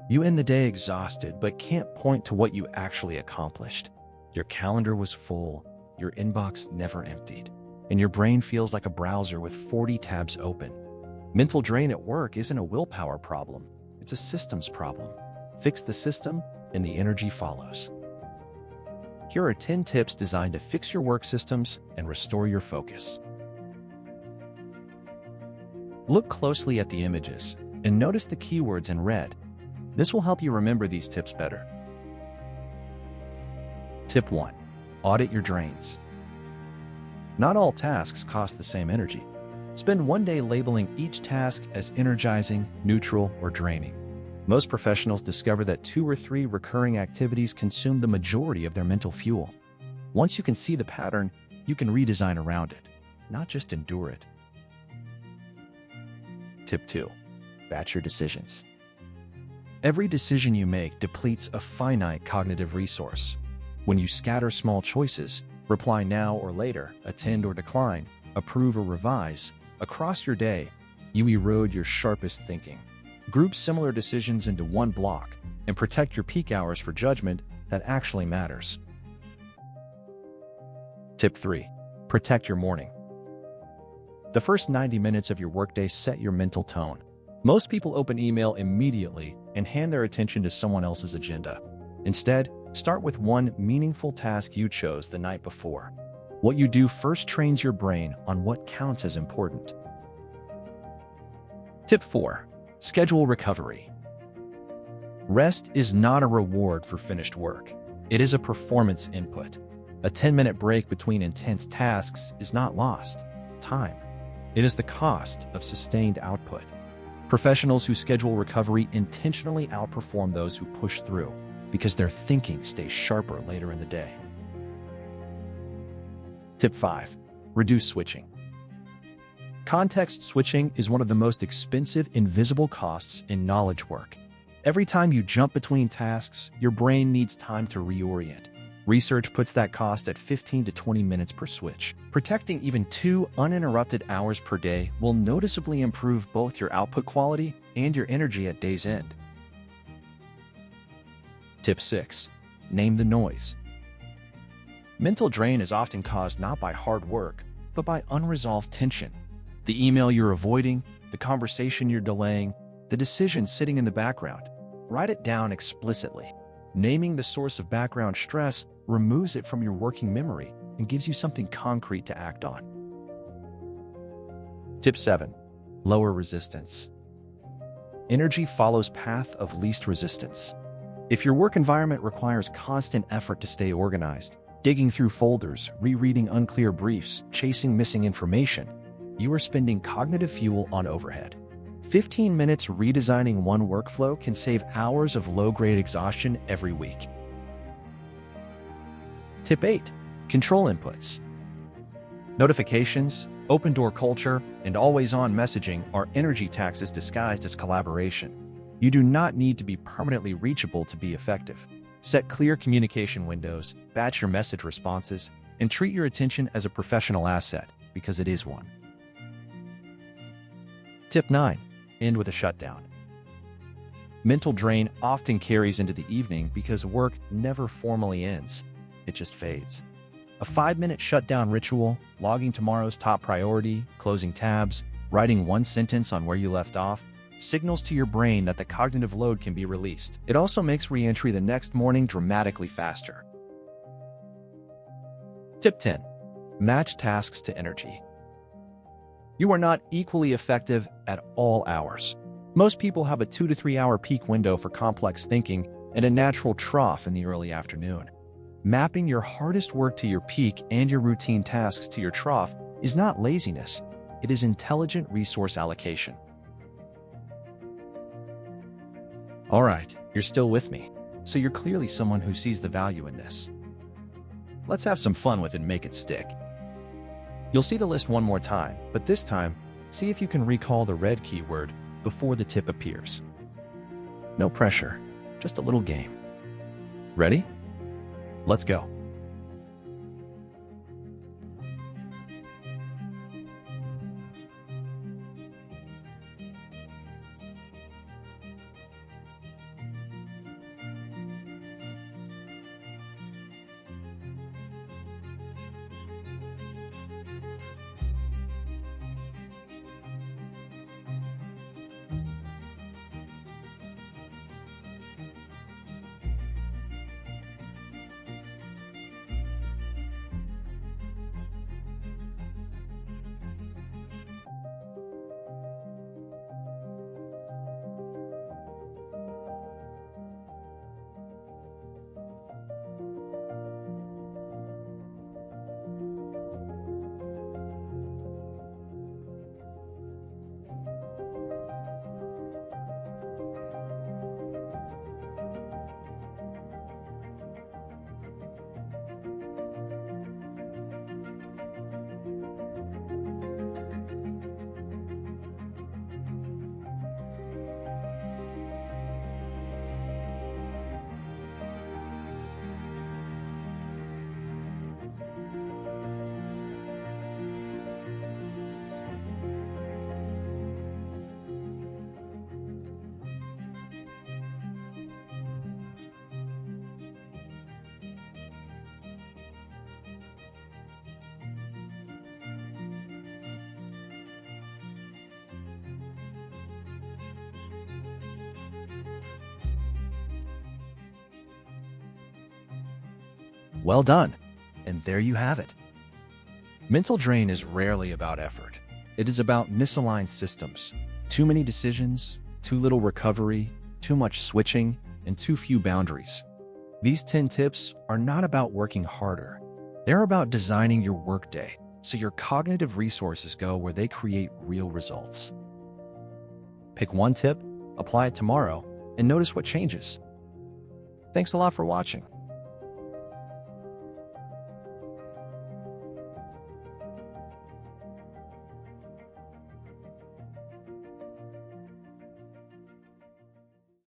You end the day exhausted, but can't point to what you actually accomplished. Your calendar was full, your inbox never emptied, and your brain feels like a browser with 40 tabs open. Mental drain at work isn't a willpower problem, it's a systems problem. Fix the system, and the energy follows. Here are 10 tips designed to fix your work systems and restore your focus. Look closely at the images and notice the keywords in red. This will help you remember these tips better. Tip 1. Audit your drains. Not all tasks cost the same energy. Spend one day labeling each task as energizing, neutral, or draining. Most professionals discover that 2 or 3 recurring activities consume the majority of their mental fuel. Once you can see the pattern, you can redesign around it, not just endure it. Tip 2. Batch your decisions. Every decision you make depletes a finite cognitive resource. When you scatter small choices, reply now or later, attend or decline, approve or revise, across your day, you erode your sharpest thinking. Group similar decisions into one block and protect your peak hours for judgment that actually matters. Tip 3. Protect your morning. The first 90 minutes of your workday set your mental tone. Most people open email immediately and hand their attention to someone else's agenda. Instead, start with one meaningful task you chose the night before. What you do first trains your brain on what counts as important. Tip 4. Schedule recovery. Rest is not a reward for finished work. It is a performance input. A 10-minute break between intense tasks is not lost time. It is the cost of sustained output. Professionals who schedule recovery intentionally outperform those who push through because their thinking stays sharper later in the day. Tip 5. Reduce switching. Context switching is one of the most expensive invisible costs in knowledge work. Every time you jump between tasks, your brain needs time to reorient. Research puts that cost at 15 to 20 minutes per switch. Protecting even 2 uninterrupted hours per day will noticeably improve both your output quality and your energy at day's end. Tip 6. Name the noise. Mental drain is often caused not by hard work, but by unresolved tension. The email you're avoiding, the conversation you're delaying, the decision sitting in the background. Write it down explicitly. Naming the source of background stress removes it from your working memory and gives you something concrete to act on. Tip 7. Lower resistance. Energy follows path of least resistance. If your work environment requires constant effort to stay organized, digging through folders, rereading unclear briefs, chasing missing information, you are spending cognitive fuel on overhead. 15 minutes redesigning one workflow can save hours of low-grade exhaustion every week. Tip 8. Control inputs. Notifications, open-door culture, and always-on messaging are energy taxes disguised as collaboration. You do not need to be permanently reachable to be effective. Set clear communication windows, batch your message responses, and treat your attention as a professional asset, because it is one. Tip 9. End with a shutdown. Mental drain often carries into the evening because work never formally ends. It just fades. A 5-minute shutdown ritual, logging tomorrow's top priority, closing tabs, writing one sentence on where you left off, signals to your brain that the cognitive load can be released. It also makes re-entry the next morning dramatically faster. Tip 10. Match tasks to energy. You are not equally effective at all hours. Most people have a 2 to 3 hour peak window for complex thinking and a natural trough in the early afternoon. Mapping your hardest work to your peak and your routine tasks to your trough is not laziness. It is intelligent resource allocation. All right, you're still with me, so you're clearly someone who sees the value in this. Let's have some fun with it and make it stick. You'll see the list one more time, but this time, see if you can recall the red keyword before the tip appears. No pressure, just a little game. Ready? Let's go. Well done. And there you have it. Mental drain is rarely about effort. It is about misaligned systems. Too many decisions, too little recovery, too much switching, and too few boundaries. These 10 tips are not about working harder. They're about designing your workday so your cognitive resources go where they create real results. Pick one tip, apply it tomorrow, and notice what changes. Thanks a lot for watching.